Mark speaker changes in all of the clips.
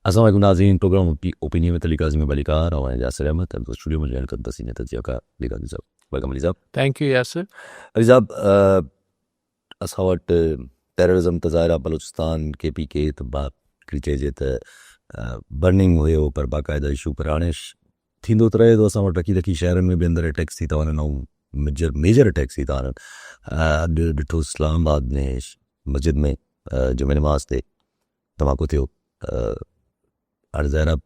Speaker 1: अस्सलाम वालेकुम नाज़रीन, प्रोग्राम ओपिनियन में तलीका आज़मी बलिकार और यासर अहमद तो स्टूडियो में जॉइन करता सीनियर तजिया का लिखा sahab welcome Ali sahab.
Speaker 2: Thank you Yasir.
Speaker 1: Ali sahab असां वटि टेररिज़म तज़ाहिरा बलूचिस्तान KPK त हिकिड़ी चइजे त बर्निंग हुयो पर बाक़ाइदा इशू पर हाणे थींदो त रहे थो। असां वटि रखी रखी शहरनि में बि अंदरि अटैक्स थी था वञनि ऐं मेजर अटैक्स थी था वञनि। अॼु ॾिठो इस्लामाबाद में मस्जिद में जुमे नमाज़ ते धमाको थियो। हाणे ज़ाहिर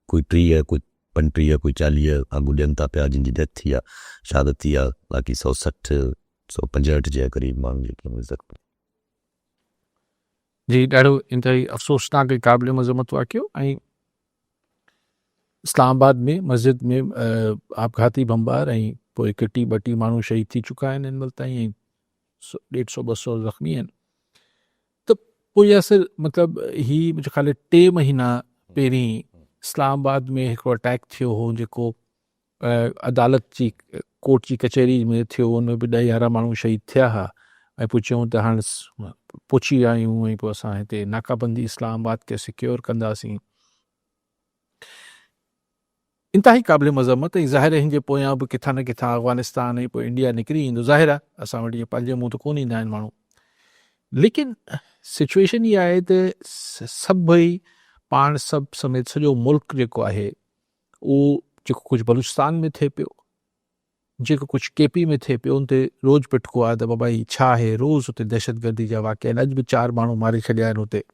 Speaker 1: कोई 30 कोई 35 कोई 40 आगू ॾियनि था पिया जिन जी डेथ थी आहे, शहादत थी आहे, बाक़ी 160 165 जे क़रीब माण्हुनि जी ज़ख़्मी।
Speaker 2: जी ॾाढो इंतहाई अफ़सोसनाक ऐं क़ाबिल मज़म्मत वाक़ियो। ऐं इस्लामाबाद में मस्जिद में आपघाती बमबार ऐं पोइ 1-2 माण्हू शहीद थी चुका आहिनि हिन महिल ताईं ऐं 150-200 ज़ख़्मी आहिनि। त पोइ यासर मतिलबु ही मुंहिंजे ख़्याल 3 महीना पहिरीं इस्लामाबाद में हिकिड़ो अटैक थियो हो जेको अदालत जी कोर्ट जी कचहरी में थियो। उन में बि 10-11 माण्हू शहीद थिया हुआ ऐं पोइ चयूं त हाणे पहुची विया आहियूं ऐं पोइ असां हिते नाकाबंदी इस्लामाबाद खे सिक्योर कंदासीं। इंतिहाई क़ाबिल मज़म्मत ऐं ज़ाहिर हिन जे पोयां बि किथां न किथां अफ़गानिस्तान ऐं पोइ इंडिया निकिरी ईंदो। ज़ाहिर आहे असां वटि इहे पंहिंजे मुंहुं त कोन ईंदा आहिनि माण्हू, लेकिन सिचुएशन इहा आहे त सभई पाण सभु समेत सॼो मुल्क जेको आहे उहो जेको कुझु बलूचिस्तान में थिए पियो, जेको कुझु KP में थिए पियो, उन ते रोज़ पिटको आहे त बाबा ही छा आहे। रोज़ हुते दहशतगर्दी जा वाक़िया आहिनि। अॼु बि 4 माण्हू मारे छॾिया आहिनि हुते,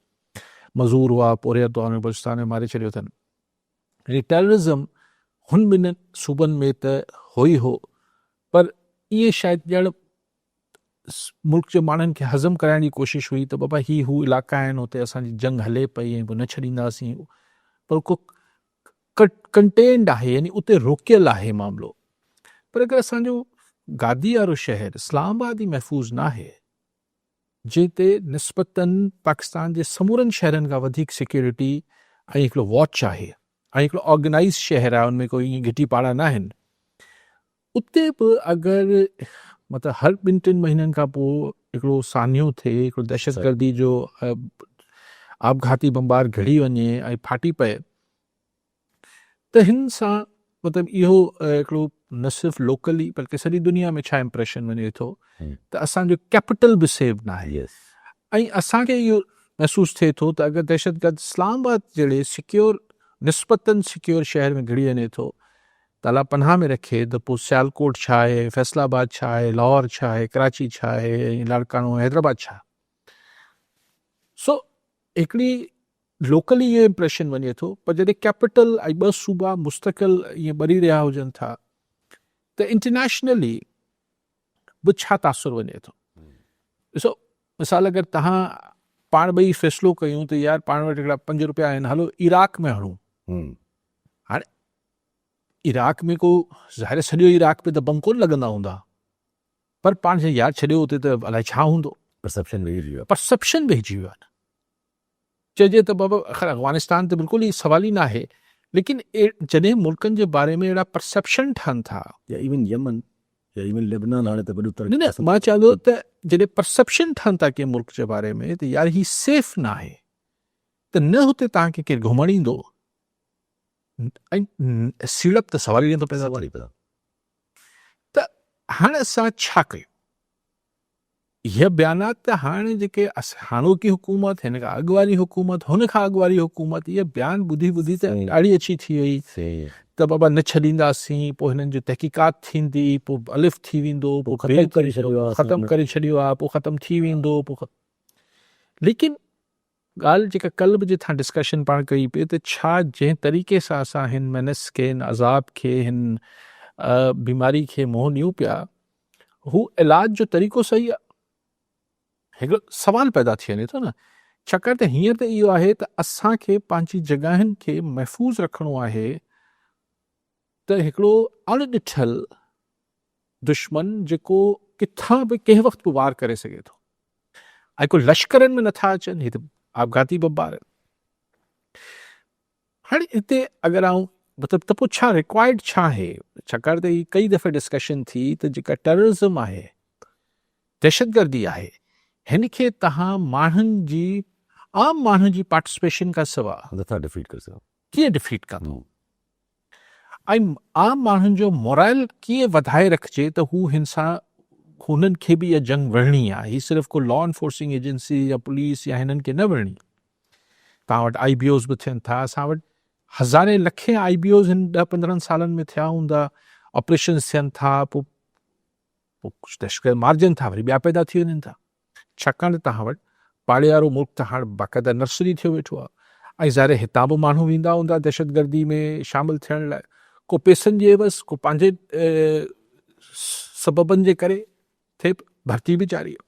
Speaker 2: मज़ूर हुआ पोरिया तौर में बलूचिस्तान में मारे छॾियो अथनि। टेररिज़म हुन ॿिन्हिनि सूबनि में त हो ई हो, पर इहे शायदि ॼण मुल्क जे माण्हुनि खे हज़म कराइण जी कोशिशि हुई त बाबा ही हू इलाइक़ा आहिनि हुते असांजी जंग हले पई ऐं पोइ न छॾींदासीं, पर को कंटेंड आहे, यानी उते रोकियल आहे मामिलो। पर अगरि असांजो गादी वारो शहर इस्लामाबाद ई महफ़ूज़ न आहे, जिते निस्बतन पाकिस्तान जे समूरनि शहरनि खां वधीक सिक्योरिटी ऐं हिकिड़ो वॉच आहे ऐं हिकिड़ो ऑर्गेनाइज़ शहर आहे, उनमें कोई ईअं घिटी पाड़ा न आहिनि, उते बि अगरि मतिलबु हर 2-3 महीननि खां पोइ हिकिड़ो सान्यो थिए, हिकिड़ो दहशतगर्दी जो आपघाती बमबार घिड़ी वञे ऐं फाटी पए, त हिन सां मतिलबु इहो हिकिड़ो न सिर्फ़ु लोकली बल्कि सॼी दुनिया में छा इम्प्रेशन वञे थो त असांजो कैपिटल बि सेव न आहे। ऐं असांखे इहो महसूसु थिए थो त अगरि दहशतगर्द इस्लामाबाद जहिड़े सिक्योर निस्बतन सिक्योर शहर में घिड़ी वञे थो त अला पनाह में रखे, त पोइ सियालकोट छा आहे, फैसलाबाद छा आहे, लाहौर छा आहे, कराची छा आहे, लाड़कानो हैदराबाद छा। सो हिकिड़ी लोकली इहो इम्प्रेशन वञे थो, पर जॾहिं कैपिटल ऐं 2 सूबा मुस्तक़िल ईअं ॿरी रहिया हुजनि था त इंटरनेशनली बि छा तासुर वञे थो। ॾिसो मिसाल अगरि तव्हां पाण ॿई फ़ैसिलो कयूं त यार पाण वटि हिकिड़ा 5 रुपया आहिनि, हलो इराक में हणूं। हाणे इराक में को ज़ाहिर सॼो इराक में त बम कोन लॻंदा हूंदा, पर पाण जे यार छॾियो हुते त अलाए छा हूंदो, परसेप्शन वेहिजी वियो आहे। चइजे त बाबा ख़ैर अफ़गानिस्तान त बिल्कुलु ई सवाल ई न आहे, लेकिन जॾहिं मुल्कनि जे बारे में अहिड़ा परसेप्शन ठहनि था,
Speaker 1: या इवन यमन या इवन लेबनान, हाणे त वॾो
Speaker 2: न मां चवां थो त जॾहिं परसेप्शन ठहनि था कंहिं मुल्क जे बारे में त यार ही सेफ न आहे, त न हुते तव्हांखे केरु घुमण ईंदो ऐं सीड़प त सवाल ई नथो पैदा थिए। त हाणे असां छा कयूं? इहे बयानात त हाणे जेके हाणोकी हुकूमत, हिन खां अॻु वारी हुकूमत, हुन खां अॻु वारी हुकूमत, इहे बयान ॿुधी ॿुधी त ॾाढी अच्छी थी वई त बाबा न छॾींदासीं, पोइ हिननि जो तहक़ीक़ात थींदी, पोइ अलिफ थी वेंदो, पोइ ख़तमु करे छॾियो आहे, पोइ ख़तमु थी वेंदो, पोइ लेकिन ॻाल्हि जेका कल्ह बि जिथां डिस्कशन पाण कई पई त छा जंहिं तरीक़े सां असां हिन मेनस खे, हिन अज़ाब खे, हिन बीमारी खे मुंहुं ॾियूं पिया, हू इलाज जो तरीक़ो सही आहे? हिकिड़ो सवाल पैदा थी वञे थो न, छाकाणि त हींअर त इहो आहे त असांखे पंहिंजी जॻहियुनि खे महफ़ूज़ रखिणो आहे त हिकिड़ो अणॾिठल दुश्मन जेको किथां बि कंहिं वक़्तु बि वार करे सघे थो, ऐं को लश्करनि में नथा अचनि, हिते आपघाती बमबार। हाणे हिते अगरि मतिलबु त पोइ छा रिक्वायर्ड छा आहे? छाकाणि त ही कई दफ़े डिस्कशन थी त जेका टेररिज़म आहे, दहशतगर्दी आहे, हिन खे तव्हां माण्हुनि जी आम माण्हू जी पार्टिसिपेशन खां सवाइ
Speaker 1: नथा डिफीट करे सघूं।
Speaker 2: कीअं डिफीट कंदो ऐं आम माण्हुनि जो मोराइल कीअं वधाए रखिजे त हू हिन सां हुननि खे बि इहा जंग विढ़णी आहे। ही सिर्फ़ु को लॉ एनफोर्सिंग एजेंसी या पुलिस या हिननि खे न विढ़णी। तव्हां वटि IBOs बि थियनि था, असां वटि हज़ारे लखे IBOs हिन 10-15 सालनि में थिया हूंदा, ऑपरेशन्स थियनि था, पोइ कुझु दहशतगर्द मारिजनि था, वरी ॿिया पैदा थी वञनि था। छाकाणि त तव्हां वटि पाड़े वारो मुल्क त हाणे बाक़ाइदा नर्सरी थियो वेठो आहे ऐं ज़ाहिर हितां बि माण्हू वेंदा हूंदा दहशतगर्दी में शामिलु थियण लाइ, को पैसनि जे बसि, को पंहिंजे सबबनि जे करे थिए भर्ती बि जारी आहे।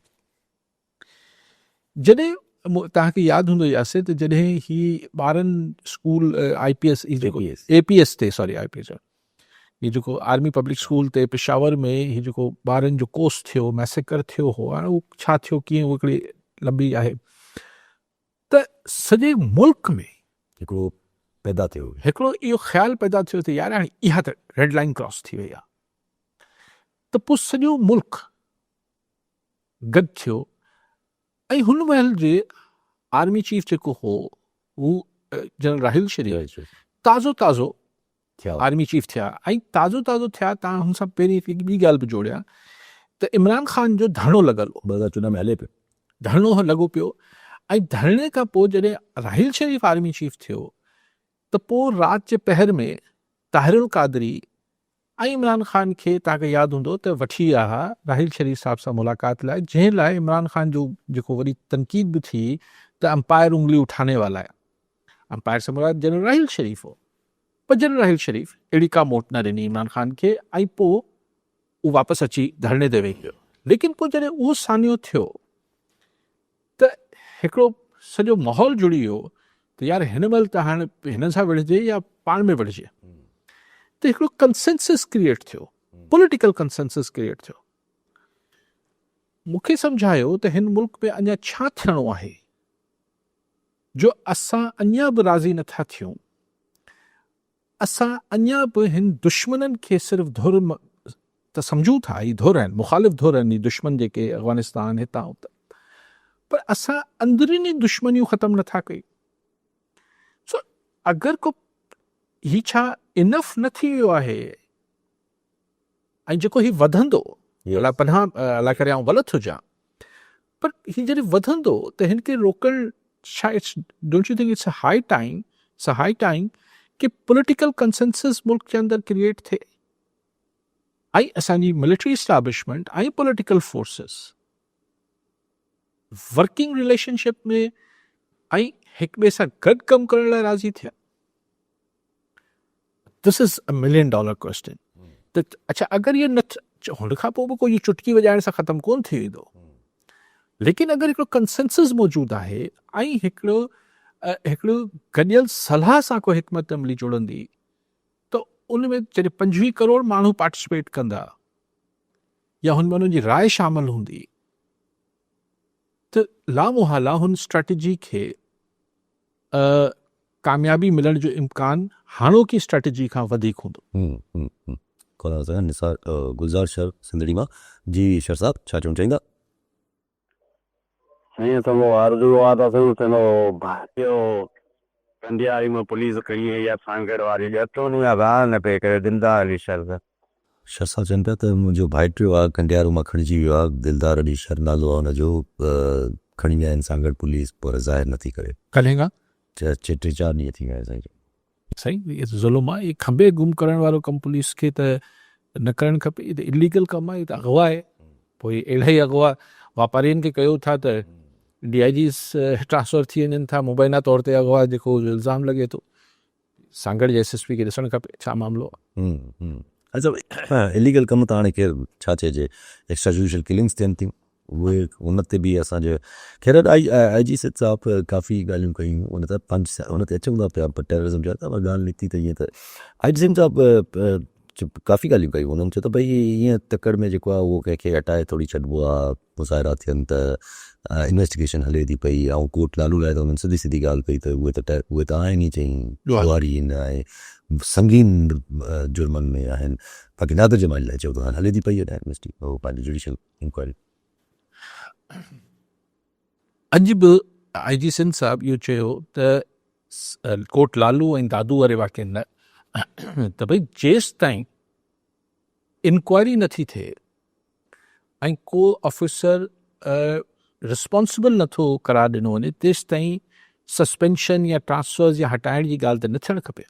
Speaker 2: जॾहिं तव्हांखे यादि हूंदो यासे त जॾहिं ही ॿारनि स्कूल IPS APS ते IPS ही जेको आर्मी पब्लिक स्कूल ते पेशावर में ही जेको ॿारनि जो कोर्स थियो, मैसेकर थियो हो, हाणे उहो छा थियो कीअं उहो हिकिड़ी लंबी आहे, त सॼे मुल्क में
Speaker 1: हिकिड़ो पैदा थियो,
Speaker 2: हिकिड़ो इहो ख़्यालु पैदा थियो त यार हाणे इहा त रेड लाइन क्रॉस थी वई आहे। त पोइ सॼो मुल्क गॾु थियो ऐं हुन महिल जे आर्मी चीफ जेको हो हू जनरल राहिल शरीफ ताज़ो आर्मी चीफ थिया ऐं ताज़ो थिया। तव्हां हुन सां पहिरीं हिकिड़ी ॿी ॻाल्हि बि जोड़िया त इमरान ख़ान जो धरणो लॻल हो,
Speaker 1: 2014 में हले पियो
Speaker 2: धरणो लॻो पियो ऐं धरणे खां पोइ जॾहिं राहिल शरीफ आर्मी चीफ थियो त पोइ राति जे पहर में ताहिरुल क़ादरी ऐं इमरान ख़ान खे तव्हांखे यादि हूंदो त वठी विया हुआ राहिल शरीफ साहिब सां मुलाक़ात लाइ, जंहिं लाइ इमरान ख़ान जो जेको वरी तनक़ीद बि थी त अंपायर उंगली उठाने वाला आहे। अंपायर सां मुराद जनरल राहिल शरीफ हो, पर जनरल राहिल शरीफ अहिड़ी का मोट न ॾिनी इमरान ख़ान खे ऐं पोइ उहो वापसि अची धरणे ते वेही पियो। लेकिन पोइ जॾहिं उहो सानियो थियो त हिकिड़ो सॼो माहौल जुड़ी वियो त यार हिन महिल त हाणे हिन सां विढ़जे या पाण में विढ़जे, त हिकिड़ो कंसेंसस क्रिएट थियो, पॉलिटिकल कंसेंसस क्रिएट थियो। मूंखे सम्झायो त हिन मुल्क में अञा छा थियणो आहे जो असां अञा बि राज़ी नथा थियूं। असां अञा बि हिन दुश्मननि खे सिर्फ़ु धुर त सम्झूं था, ही धुर आहिनि, मुख़ालिफ़ धुर आहिनि, दुश्मन जेके अफ़गानिस्तान हितां हुतां, पर असां अंदरूनी दुश्मनियूं ख़तमु नथा कयूं। सो अगरि को ही छा इनफ न थी वियो आहे ऐं जेको ही वधंदो, अलाए पनाह अलाए करे आउं ग़लति हुजां, पर ही जॾहिं वधंदो त हिन खे रोकणु छा, don't U think it's a high time कि पॉलिटिकल कंसेंसस मुल्क जे अंदरि क्रिएट थिए ऐं असांजी मिलिट्री इस्टेब्लिशमेंट ऐं पॉलिटिकल फोर्सिस वर्किंग रिलेशनशिप में ऐं हिक ॿिए सां गॾु कमु करण लाइ राज़ी थिया। This is $1 million question. त अच्छा अगरि इहो न हुन खां पोइ बि कोई चुटकी वॼाइण सां ख़तमु कोन थी वेंदो, लेकिन अगरि हिकिड़ो कंसेंसस मौजूदु आहे ऐं हिकिड़ो गॾियल सलाह सां को हिकमत अमली जुड़ंदी, त उन में जॾहिं 25 करोड़ माण्हू पार्टिसिपेट कंदा या हुन में उन्हनि जी राय शामिल हूंदी, त लामुहाला हुन स्ट्रेटजी खे कामयाबी मिलण जो इम्कान हाणोकी स्ट्रेटजी खां वधीक हूंदो।
Speaker 1: निसार गुलज़ार शर सिंधड़ी मां जी। शर साहब छा चवणु चाहींदा?
Speaker 3: साईं असां आरज़ू आहे त असां चवंदो भारतीय कंडियारी में पुलिस कई या सांगड़ वारी ॼतो न ॻाल्हि न पई करे दिलदार अली शर
Speaker 1: साहब चवनि पिया त मुंहिंजो भाइटियो आहे कंडियारो मां खणिजी वियो आहे, दिलदार अली शर नालो आहे हुनजो, खणी विया आहिनि सांगड़ पुलिस, पर ज़ाहिर नथी करे।
Speaker 2: कॾहिं खां?
Speaker 1: 3-4 ॾींहं थी विया साईं।
Speaker 2: साईं इहो ज़ुल्म आहे, इहे खंबे गुम करण वारो कमु पुलिस खे त न करणु खपे, इहो त इलीगल कमु आहे, इहो त अगवा आहे। पोइ अहिड़ा ई अगवा वापारियुनि खे कयो था त DIGs ट्रांसफर थी वञनि था, मुबैना तौर ते अगवा जेको इल्ज़ाम लॻे थो। सांगड़ जे SSP खे ॾिसणु खपे छा मामिलो आहे।
Speaker 1: अच्छा इलीगल कमु त हाणे केरु छा चइजे, एक्स्ट्रा जुडिशियल किलिंग्स थियनि थियूं, उहे उन ते बि असांजो ख़ैर IG सिद साहब काफ़ी ॻाल्हियूं कयूं, उन ते अचूं था पिया, पर टेररिज़म जो त ॻाल्हि निकिती त ईअं त IG सिद साहब काफ़ी ॻाल्हियूं कयूं। उन्हनि चयो त भई ईअं तकड़ में जेको आहे उहो कंहिंखे हटाए थोरी छॾिबो आहे, मुज़ाहिरा थियनि त इन्वेस्टिगेशन हले थी पई, ऐं कोर्ट लालू लाइ त उन्हनि सिधी ॻाल्हि कई त उहे त आहिनि ई, चई ॾुआरी ऐं संगीन जुर्मनि में आहिनि, बाक़ी नादिर जमाल लाइ चयो त हले थी पई पंहिंजी जुडिशियल इंक्वायरी।
Speaker 2: अॼु बि आई जी सिंध साहब इहो चयो त कोट लालू ऐं दादू वारे वाक़े न त भई जेसि ताईं इंक्वायरी नथी थिए ऐं को ऑफिसर रिस्पॉन्सिबल नथो करार ॾिनो वञे तेसि ताईं सस्पेंशन या ट्रांसफर्स या हटाइण जी ॻाल्हि त न थियणु खपे।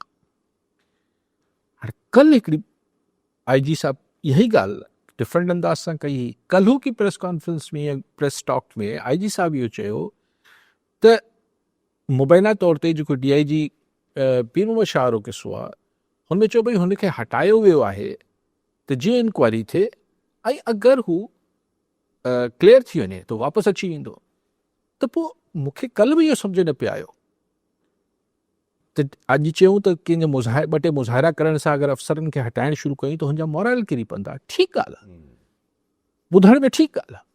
Speaker 2: हाणे कल्ह हिकिड़ी आई जी साहब इहा ई ॻाल्हि डिफरेंट अंदाज़ सां कई हुई। कल्ह की प्रेस कॉन्फ्रेंस में या प्रेस टॉक में आई जी साहब इहो चयो त मुबैना तौर ते जेको डी आई जी पीर मोहम्मद शाह वारो किसो आहे हुनमें चयो भई हुनखे हटायो वियो आहे त जीअं इंक्वायरी थिए ऐं अगरि हू क्लियर थी वञे त वापसि अची वेंदो। त पोइ मूंखे कल्ह बि इहो सम्झ न पियो आयो त अॼु चयूं त कंहिंजे ॿ टे मुज़ाहिरा करण सां अगरि अफ़सरनि खे हटाइण शुरू कयूं त हुनजा मॉरल किरी पवंदा। ठीकु ॻाल्हि आहे, ॿुधण में ठीकु ॻाल्हि आहे।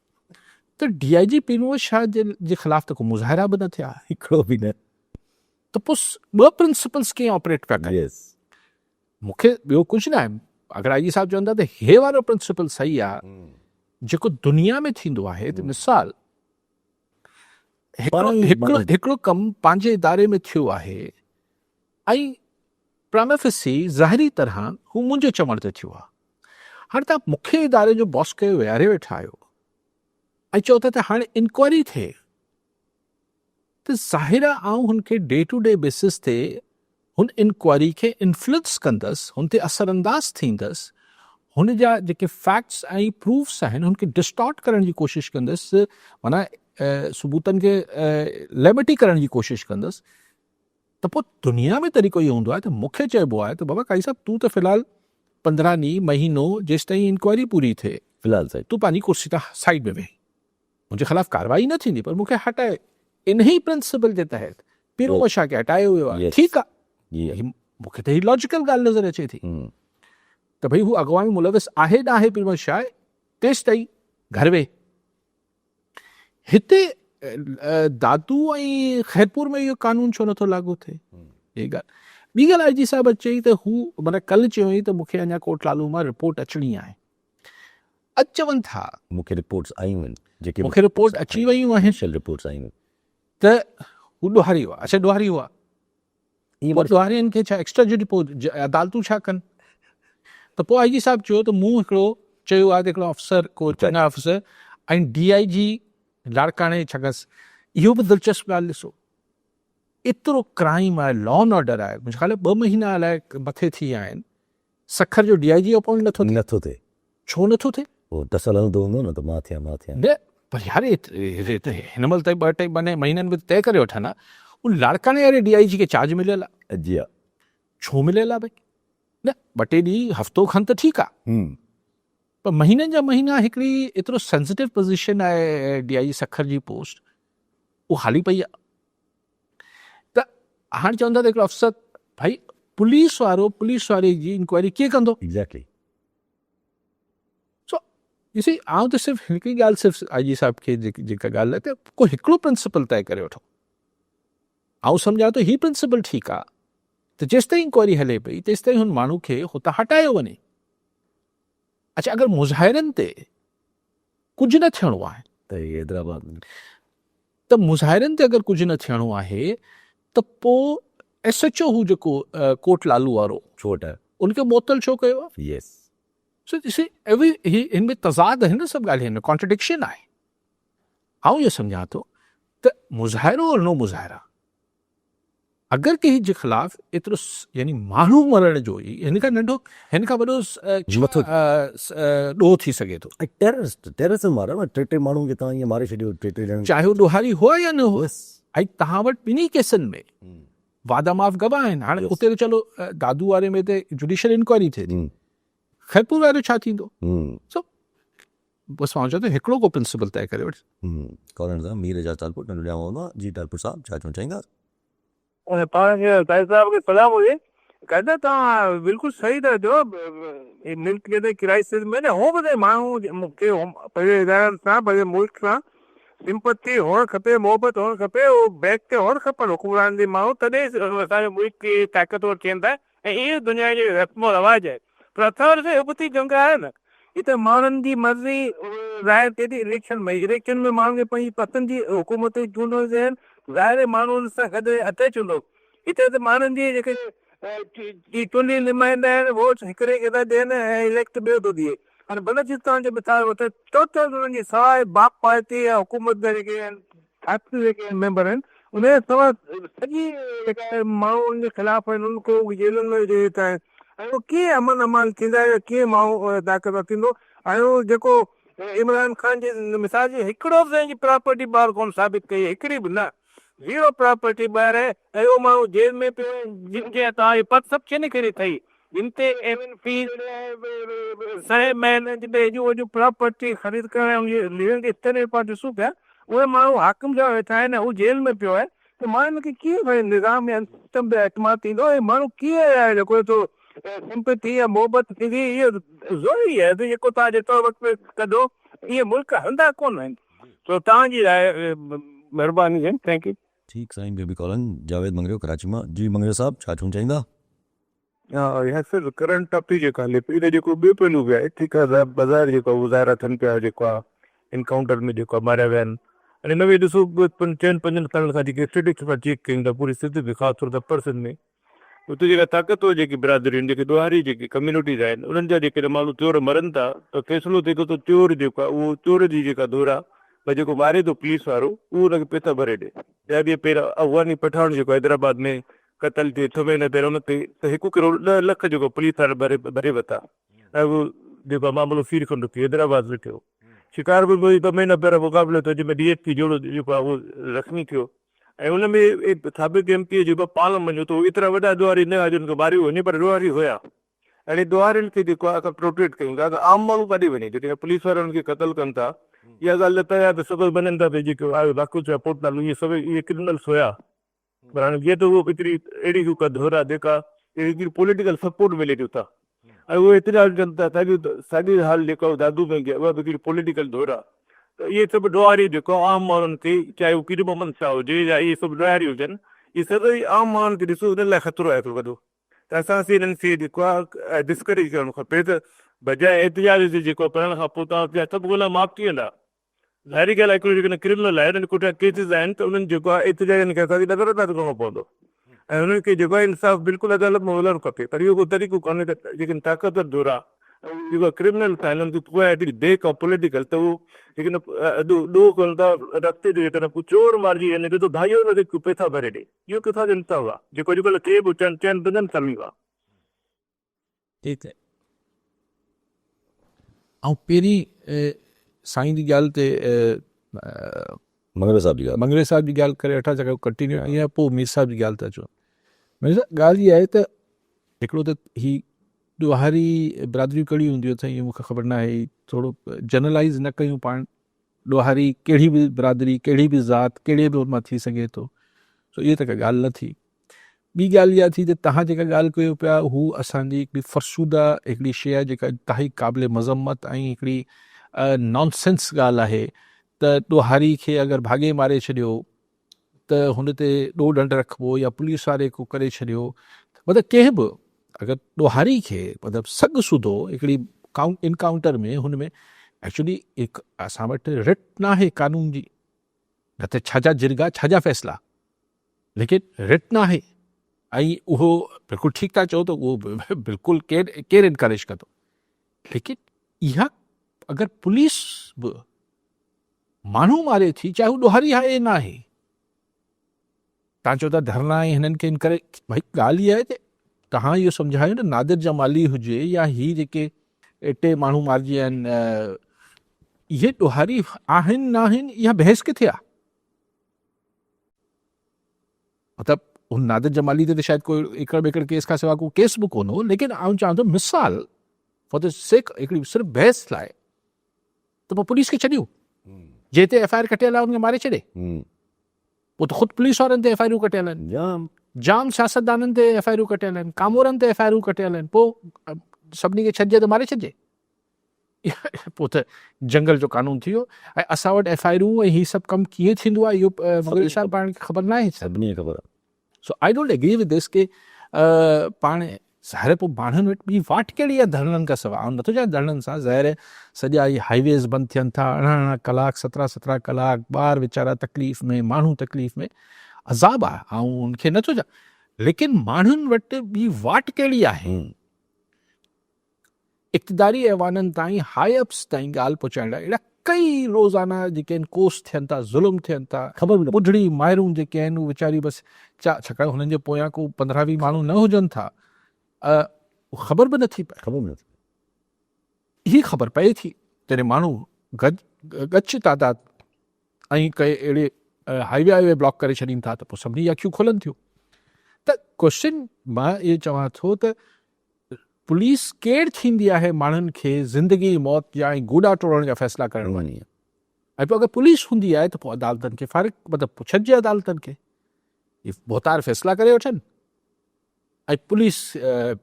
Speaker 2: त डी आई जी पीर मोहम्मद शाह जे ख़िलाफ़ त को मुज़ाहिरा बि न थिया,
Speaker 1: हिकिड़ो बि न।
Speaker 2: त पोइ ॿ प्रिंसिपल्स कीअं ऑपरेट पिया कनि। मूंखे ॿियो कुझु न आहे, अगरि आई जी साहब चवंदा त हे वारो प्रिंसिपल सही आहे जेको दुनिया में थींदो आहे त मिसाल हिकिड़ो कमु पंहिंजे इदारे में थियो आहे ऐं प्रामेफिसी ज़ाहिरी तरह हू मुंहिंजे चवण ते थियो आहे। हाणे तव्हां मूंखे इदारे जो बॉस कयो विहारे वेठा आहियो ऐं चओ था त हाणे इंक्वायरी थिए त ज़ाहिर आहे आउं हुनखे डे टू डे बेसिस ते हुन इंक्वायरी खे इन्फ्लुएंस कंदसि, हुन ते असरअंदाज़ थींदसि, हुन जा जेके फैक्ट्स ऐं प्रूफ्स आहिनि हुनखे डिस्टॉर्ट करण जी कोशिशि कंदसि, माना सबूतनि खे लेमिटी करण जी कोशिशि कंदसि। त पोइ दुनिया में तरीक़ो इहो हूंदो आहे त मूंखे चइबो आहे त बाबा काई साहब तूं त फ़िलहालु 15 ॾींहं महीनो जेसि ताईं इंक्वायरी पूरी थिए
Speaker 1: फ़िलहालु साईं
Speaker 2: तूं पंहिंजी कुर्सी तां साइड में वेही, मुंहिंजे ख़िलाफ़ु कार्रवाई न थींदी पर मूंखे हटाए। इन ई प्रिंसिपल जे तहत पीर मोहम्मद शाह खे हटायो वियो आहे। ठीकु आहे, मूंखे त हीअ लॉजिकल ॻाल्हि नज़र अचे थी त भई हू अॻवान में मुलविस आहे न आहे पीर मोहम्मद शाह, तेसि ताईं घर वेह। हिते दादू ऐं ख़ैरपुर में इहो कानून छो नथो लागू थिए? हे ॻाल्हि। ॿी ॻाल्हि आई जी साहब चई त हू माना कल्ह चयो त मूंखे अञा कोट लालू मां रिपोर्ट अचणी आहे। अॼु चवनि था
Speaker 1: मूंखे रिपोर्ट्स आयूं आहिनि जेके
Speaker 2: मूंखे रिपोर्ट अची वियूं आहिनि
Speaker 1: रिपोर्ट्स आयूं आहिनि
Speaker 2: त हू ॾोहारी हुआ। अच्छा ॾोहारी हुआ, ॾोहारियुनि खे छा एक्स्ट्रा जुडिशरी अदालतूं छा कनि? त पोइ आई जी साहब चयो त मूं हिकिड़ो चयो आहे त हिकिड़ो अफ़सर को चङा अफ़सर ऐं डी आई जी लाड़काणे छगसि। इहो बि दिलचस्प ॻाल्हि ॾिसो, एतिरो क्राइम आहे, लॉ एंड ऑर्डर आहे, मुंहिंजे ख़्याल 2 महीना अलाए मथे थी विया आहिनि, सखर जो डी आई जी अपॉइंट नथो थिए। छो नथो थिए?
Speaker 1: पोइ तसल हलंदो हूंदो न त मां थियां
Speaker 2: न पर यार हिन महिल ताईं 2-3 महीननि में तय करे वठनि हा। उन लाड़काणे वारे डी आई जी खे चार्ज मिलियल आहे।
Speaker 1: जी हा,
Speaker 2: छो मिलियल आहे भई? न 2-3 ॾींहं हफ़्तो खनि त ठीकु आहे, पर महीननि जा महीना हिकिड़ी एतिरो सेंसिटिव पोज़ीशन आहे डी आई जी सखर जी पोस्ट, उहा हाली पई आहे। त हाणे चवंदा त हिकिड़ो अफ़सर भाई पुलिस वारे जी इंक्वायरी कीअं कंदो?
Speaker 1: एग्ज़ैक्टली।
Speaker 2: सो ॾिसी आउं त सिर्फ़ु हिकिड़ी ॻाल्हि सिर्फ़ु आई जी साहब खे जेका ॻाल्हि आहे त को हिकिड़ो प्रिंसिपल तय करे वठो। आउं सम्झां थो हीउ प्रिंसिपल ठीकु आहे त जेसि ताईं इंक्वायरी हले पई तेसि ताईं हुन माण्हू खे हुतां हटायो वञे। अच्छा अगरि मुज़ाहिरनि ते कुझु न थियणो आहे
Speaker 1: त हैदराबाद
Speaker 2: त मुज़ाहिरनि ते अगरि कुझु न थियणो आहे त पोइ SHO हू जेको कोट लालू वारो
Speaker 1: छो हटायो?
Speaker 2: उनखे मुअतल छो कयो आहे?
Speaker 1: यस।
Speaker 2: सो ॾिसी हिन में तज़ाद आहिनि, सभु ॻाल्हि हिन में कॉन्ट्रडिक्शन आहे। आउं इहो सम्झां थो त मुज़ाहिरो और नो मुज़ाहिरा अगरि कंहिं जे ख़िलाफ़ एतिरो यानी माण्हू मरण जो ई हिन खां नंढो हिन खां वॾो ॾोह थी सघे थो।
Speaker 1: टेररिज्म वारा न 3 माण्हू खे तव्हां ईअं मारे छॾियो, 3 ॼणा,
Speaker 2: चाहे हू ॾोहारी हुआ या न हुआ। ऐं तव्हां वटि ॿिन्ही केसनि में वादा माफ़ गवाह आहिनि। हाणे उते त चलो दादू वारे में त जुडिशियल इंक्वायरी थिए थी, ख़ैरपुर वारो छा थींदो? सो बसि मां चवां थो हिकिड़ो को प्रिंसिपल तय करे वठि।
Speaker 1: कॉलन साहब मीर जा तालपुर नंढो ॼाणो हूंदो आहे। जी तालपुर साहब छा चवणु चाहींदा?
Speaker 4: पाण खे ताहिर साहब खे सलाम हुजे। कहंदा तव्हां बिल्कुलु सही था चओ, मिल्क क्राइसिस में न हो बि माण्हू खे पंहिंजे इदारनि सां पंहिंजे मुल्क सां सिंपति हुअणु खपे, मोहबत हुअणु खपे, उहो बैक ते हुअणु खपनि हुकुमरान जे माण्हू, तॾहिं असांजो मुल्क खे ताक़तवर थियनि था। ऐं इहो दुनिया जो रस्मो रवाज़ आहे। पर अथव हुबती जंग आहे न, हीअ त माण्हुनि जी मर्ज़ी ज़ाहिर थिए थी। इलेक्शन में माण्हुनि खे पंहिंजी पसंदि जी हुकूमत चूंडणु आहिनि, ज़ाहिर माण्हुनि सां गॾु अटैच हूंदो। हिते त माण्हुनि जी जेके चूंडी नुमाइंदा आहिनि वोट हिकिड़े खे था ॾियनि ऐं इलेक्ट ॿियो थो थिए। हाणे बलोचिस्तान जो मिसाल वठो, टोटल उन्हनि जी सवाइ बाप पार्टी या हुकूमत जा जेके आहिनि फैक्ट्री जेके मेंबर आहिनि उन जे सवाइ सॼी जेका माण्हू उन जे ख़िलाफ़ आहिनि उनको जेलुनि में विझी वेठा आहिनि। ऐं उहो कीअं अमन अमान थींदा, कीअं माण्हू ताक़त थींदो। ऐं उहो जेको इमरान ख़ान जी मिसाल जी हिकिड़ो बि पंहिंजी प्रॉपर्टी ॿाहिरि कोन साबित कई, हिकिड़ी बि न, ज़ीरो प्रॉपर्टी ॿाहिरि आहे। ऐं उहो माण्हू जेल में पियो आहे जिन जे तव्हांजी पत सभु चेने करे अथई, जिन ते एवन फी 100 महीने जी प्रॉपर्टी ख़रीद करण उनजी लिविंग स्टैंडर्ड पाण ॾिसूं पिया, उहे माण्हू हाकिम जा वेठा आहिनि, हू जेल में पियो आहे। त मां हिनखे कीअं भई निज़ाम या सिस्टम ते एतमाद थींदो, ऐं माण्हू कीअं आहे जेको थो सिंपैथी या मोहबत थींदी, इहो ज़रूरी आहे त जेको तव्हां जेतिरो वक़्तु कढो, इहे मुल्क हंधा कोन आहिनि। तो तव्हांजी राय महिरबानी आहे। Thank U.
Speaker 1: ठीकु साईं, बेबी कॉलन जावेद मंगरियो कराची मां। जी मंगरियो साहब, छा चवणु चाहींदा?
Speaker 3: हा सर, करंट टॉपिक जेको हले पियो, जेको ॿियो पहलू बि आहे। ठीकु आहे, बाज़ार जेको ॿुधाइरा थियनि पिया, जेको आहे इनकाउंटर में जेको आहे मारिया विया आहिनि। हाणे हिन में ॾिसो 4-5 सालनि खां जेके स्टेटिक्स मां चेक कयूं था पूरी स्थिति में, ख़ासि तौर ते पर्सन में, उते जेका ताक़तवर जेकी बिरादरियूं आहिनि, जेके ॾोहारी जेकी कम्यूनिटीज़ आहिनि, उन्हनि जा जेके माण्हू चोर मरनि था, त फ़ैसिलो थिए थो त चोर जेको आहे उहो चोर जी जेका दौर आहे, भई जेको मारे थो पुलिस वारो, उहो हुनखे पैसा भरे ॾिए। या ॿिए पहिरियों अफ़गानी पठान जेको हैदराबाद में क़तल थिए 6 महीने पहिरियों, हुन ते त 1 करोड़ 10 लख जेको पुलिस वारा भरे वरिता, ऐं उहो जेको मामिलो सीर खंड थियो, हैदराबाद में थियो। शिकारपुर में 2 महीना पहिरियों मुक़ाबिलो थियो, जंहिंमें DSP जोड़ो जेको आहे उहो ज़ख़्मी थियो। ऐं हुन में साबिक़ MP जेको पाण मञियो त एतिरा वॾा ॾोहारी न हुआ जिन खे मारियो वञे, पर ॾोहारी हुया। अहिड़े ॾोहारियुनि खे जेको आहे असां प्रोटेक्ट कयूं था, त आम माण्हू काॾे वञे, जेके पुलिस वारा हुननि खे क़तल कनि था। इहा ॻाल्हि न त त सबब बननि था भई जेको आहे वाकुच या पोर्टल, इहे सभु इहे क्रिमिनल्स हुया। पर हाणे जीअं त उहो हिकिड़ी अहिड़ी हिकु दौर आहे जेका हिकिड़ी पॉलिटिकल सपोर्ट मिले थो था, ऐं उहे एतिरा कनि था। साॻी हाल जेको दादू में उहा बि हिकिड़ी पॉलिटिकल दौर आहे। त इहे सभु ॾोहारी जेको आम माण्हुनि खे, चाहे उहो पीर मोहम्मद शाह हुजे या इहे सभु ॾोहारी हुजनि, इहे सभई आम माण्हुनि खे ॾिसो हुन लाइ ख़तरो आहे हिकिड़ो वॾो। त असांखे हिननि खे जेको आहे डिस्करेज करणु खपे, त बजाए एहतिजाज जे जेको करण खां पोइ तव्हां सभु ॻोल्हा माफ़ थी वेंदा। ज़ाहिरी ॻाल्हि आहे, हिकिड़ो जेकॾहिं क्रिमिनल आहे, हुननि कोठा केसिस आहिनि, त उन्हनि जेको आहे एहतिजाजनि खे असांखे नज़रअंदाज़ करिणो पवंदो, ऐं हुननि खे जेको आहे इंसाफ़ बिल्कुलु अदालत में ॻोल्हणु खपे। पर इहो को तरीक़ो कोन्हे त जेके ताक़तवर दौर आहे, जेको क्रिमिनल था हिननि खे उहा हिकिड़ी देख आहे पॉलिटिकल, त उहो जेकॾहिं ॾोह कनि था रस्ते ते, जेकॾहिं कोई चोर मारिजी वञे त धाइयो न ते पैसा भरे ॾे, इहो किथां जो इंसाफ़ आहे जेको अॼुकल्ह थिए बि 4-5 सालनि खां।
Speaker 2: ठीकु आहे। ऐं पहिरीं साईं जी ॻाल्हि ते
Speaker 1: मंगरियो साहब जी ॻाल्हि।
Speaker 2: मंगरे साहब जी ॻाल्हि करे वठां, जॻह कंटिन्यू ईअं पोइ मीर साहब जी ॻाल्हि था अचो। मीर साहब, ॻाल्हि इहा आहे त हिकिड़ो त ही ॾोहारी बिरादरियूं कहिड़ी हूंदियूं अथई इहो मूंखे ख़बर न आहे, थोरो जनरलाइज़ न कयूं पाण। ॾोहारी कहिड़ी बि बिरादरी, कहिड़ी बि ज़ात, कहिड़े बि मां थी सघे थो, सो इहा त का ॻाल्हि न थी। ॿी ॻाल्हि इहा थी त तव्हां जेका ॻाल्हि कयो पिया, हू असांजी हिकिड़ी फ़रसूदा हिकिड़ी शइ आहे जेका इंतिहाई क़ाबिल मज़म्मत ऐं हिकिड़ी नॉनसेंस ॻाल्हि आहे त ॾोहारी खे अगरि भाॻे मारे छॾियो त हुन ते ॾोह ॾंड रखिबो, या पुलिस वारे को करे छॾियो। मतिलबु कंहिं बि अगरि ॾोहारी खे मतिलबु सॻ सुधो हिकिड़ी इनकाउंटर में, हुन में एक्चुअली हिकु असां वटि रिट न आहे कानून जी, न त छाजा जिरगा छाजा फ़ैसिला, लेकिन रिट न आहे। ऐं उहो बिल्कुलु ठीकु था चओ त उहो बिल्कुलु केरु इनकरेज कंदो, लेकिन इहा अगरि पुलिस बि माण्हू मारे थी, चाहे उहो ॾोहारी आहे न आहे, तव्हां चओ था धरना ऐं हिननि खे इनकरेज, भई ॻाल्हि इहा आहे त तव्हां इहो सम्झायो न, नादिर जमाली हुजे या ही जेके 8 माण्हू मारिजी विया आहिनि, इहे ॾोहारी आहिनि न आहिनि, इहा बहस किथे आहे? मतिलबु उन नादिर जमाली ते शायदि कोई एकड़ ॿेकड़ केस खां सवाइ को केस बि कोन हो, लेकिन आउं चवां थो मिसाल फॉर द सेक हिकिड़ी सिर्फ़ु बहस लाइ, त पोइ पुलिस खे छॾियो, जे ते FIR कटियल आहे उनखे मारे छॾे। पोइ त ख़ुदि पुलिस वारनि ते FIR कटियल आहिनि, जाम सियासतदाननि ते FIR कटियल आहिनि, कामोरनि ते FIR कटियल आहिनि, पोइ सभिनी खे छॾिजे त मारे छॾिजे। पोइ त जंगल जो कानून थी वियो। ऐं असां वटि FIR ऐं हीअ सभु कमु कीअं थींदो आहे, इहो मगर साहब पाण खे ख़बर न आहे,
Speaker 1: सभिनी खे ख़बर आहे।
Speaker 2: So I don't agree with this के पाण ज़ाहिर पोइ माण्हुनि वटि ॿी वाट कहिड़ी आहे धरणनि खां सवाइ। ऐं नथो चवां धरणनि सां, ज़ाहिर सॼा इहे हाईवेज़ बंदि थियनि था, 18 कलाक 17 कलाक, ॿार वीचारा तकलीफ़ में, माण्हू तकलीफ़ में, अज़ाब आहे, ऐं उनखे नथो चवां, लेकिन माण्हुनि वटि ॿी वाट कहिड़ी आहे इक़्तिदारी ऐवाननि ताईं, हाई अप्स ताईं ॻाल्हि पहुचाइण लाइ। अहिड़ा कई रोज़ाना जेके आहिनि कोर्स थियनि था, ज़ुल्म थियनि था,
Speaker 1: ख़बर बि न
Speaker 2: ॿुढड़ी माइरूं जेके आहिनि उहे वीचारी बसि छाकाणि हुननि जे पोयां को 15-20 माण्हू न हुजनि था, ख़बर बि नथी पए।
Speaker 1: ख़बर बि न
Speaker 2: ही ख़बर पए थी जॾहिं माण्हू गच तादाद ऐं कई अहिड़े हाईवे ब्लॉक करे छॾीनि था त पोइ सभिनी अखियूं खुलनि थियूं। त क्वेश्चन मां इहो चवां थो त पुलिस केरु थींदी आहे माण्हुनि खे ज़िंदगी मौत जा ऐं गूड़ा टोड़ण जा फ़ैसिला करण वारी। ऐं पोइ अगरि पुलिस हूंदी आहे त पोइ अदालतनि खे फ़र्क़ु, मतिलबु पुछिजे अदालतनि खे, इहे बोतार फ़ैसिला करे वठनि, ऐं पुलिस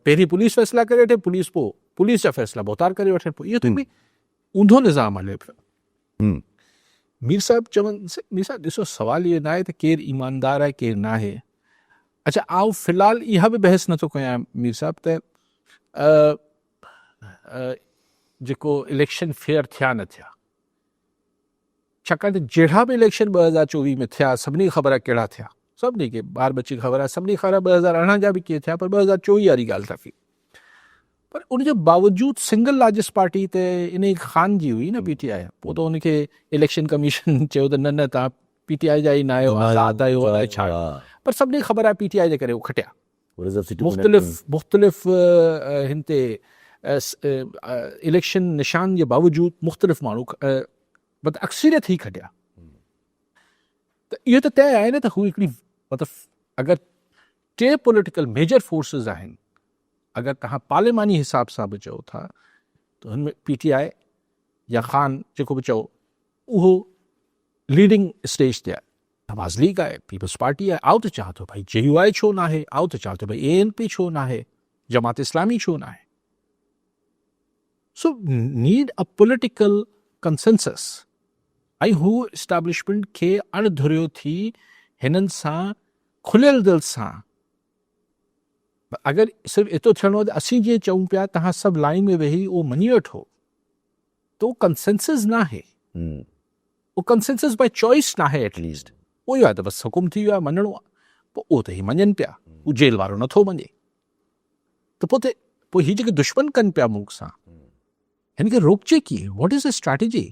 Speaker 2: पहिरीं पुलिस फ़ैसिला करे वठे, पोइ पुलिस जा फ़ैसिला बोतार करे वठनि, पोइ इहो त बि ऊंधो निज़ाम हले पियो। मीर साहिब चवनि, मीर साहिब ॾिसो सवाल इहो न आहे त केरु ईमानदार आहे केरु न आहे। अच्छा, आउं फ़िलहालु इहा बि बहस नथो कयां मीर साहिब त जेको इलेक्शन फेयर थिया न थिया, छाकाणि त जहिड़ा बि इलेक्शन 2024 में थिया सभिनी खे ख़बर आहे कहिड़ा थिया, सभिनी खे ॿार बची ख़बर आहे, सभिनी खे ख़बर आहे 2018 जा बि कीअं थिया, पर 2024 वारी ॻाल्हि था थी। पर उनजे बावजूदि सिंगल लार्जेस्ट पार्टी त इन ख़ान जी हुई न PTI। पोइ त उनखे इलेक्शन कमीशन चयो त न तव्हां PTI जा ई न आहियो, आज़ाद आहियो, छा, पर सभिनी खे ख़बर आहे PTI जे करे उहो खटिया। मुख़्तलिफ़ हिन ते इलेक्शन निशान जे बावजूदि मुख़्तलिफ़ माण्हू मतिलबु अक्सरियत ई खटिया। त इहो त तय आहे न त हू हिकिड़ी, मतिलबु अगरि 2 पॉलिटिकल मेजर फोर्सिस आहिनि, अगरि तव्हां पार्लिमानी हिसाब सां बि चओ था त हुनमें PTI या ख़ान जेको बि चओ उहो लीडिंग स्टेज ते आहे। नवाज़ लीग आहे, पीपल्स पार्टी आहे, आउं त चाहियां थो भाई JUI छो न आहे, आउं त चाहियां थो भाई ANP छो न आहे, जमात इस्लामी छो न आहे। So need a political consensus, ऐं हू इस्टेब्लिशमेंट खे अणधुरियो थी हिननि सां खुलियल दिलि सां, अगरि सिर्फ़ु एतिरो थियणो आहे त असीं जीअं चऊं पिया तव्हां सभु लाइन में वेही उहो मञी वठो, त उहो कंसेंसस न आहे, उहो कंसेंसस बाय चॉइस न आहे। एटलीस्ट उहो ई आहे त बसि हुकुम थी वियो आहे, मञणो आहे, पोइ उहो त ही मञनि पिया, उहो जेल वारो नथो मञे, त पोइ हीअ जेके दुश्मन कनि पिया मुल्क सां, हिन खे रोकजे कीअं? What is the strategy?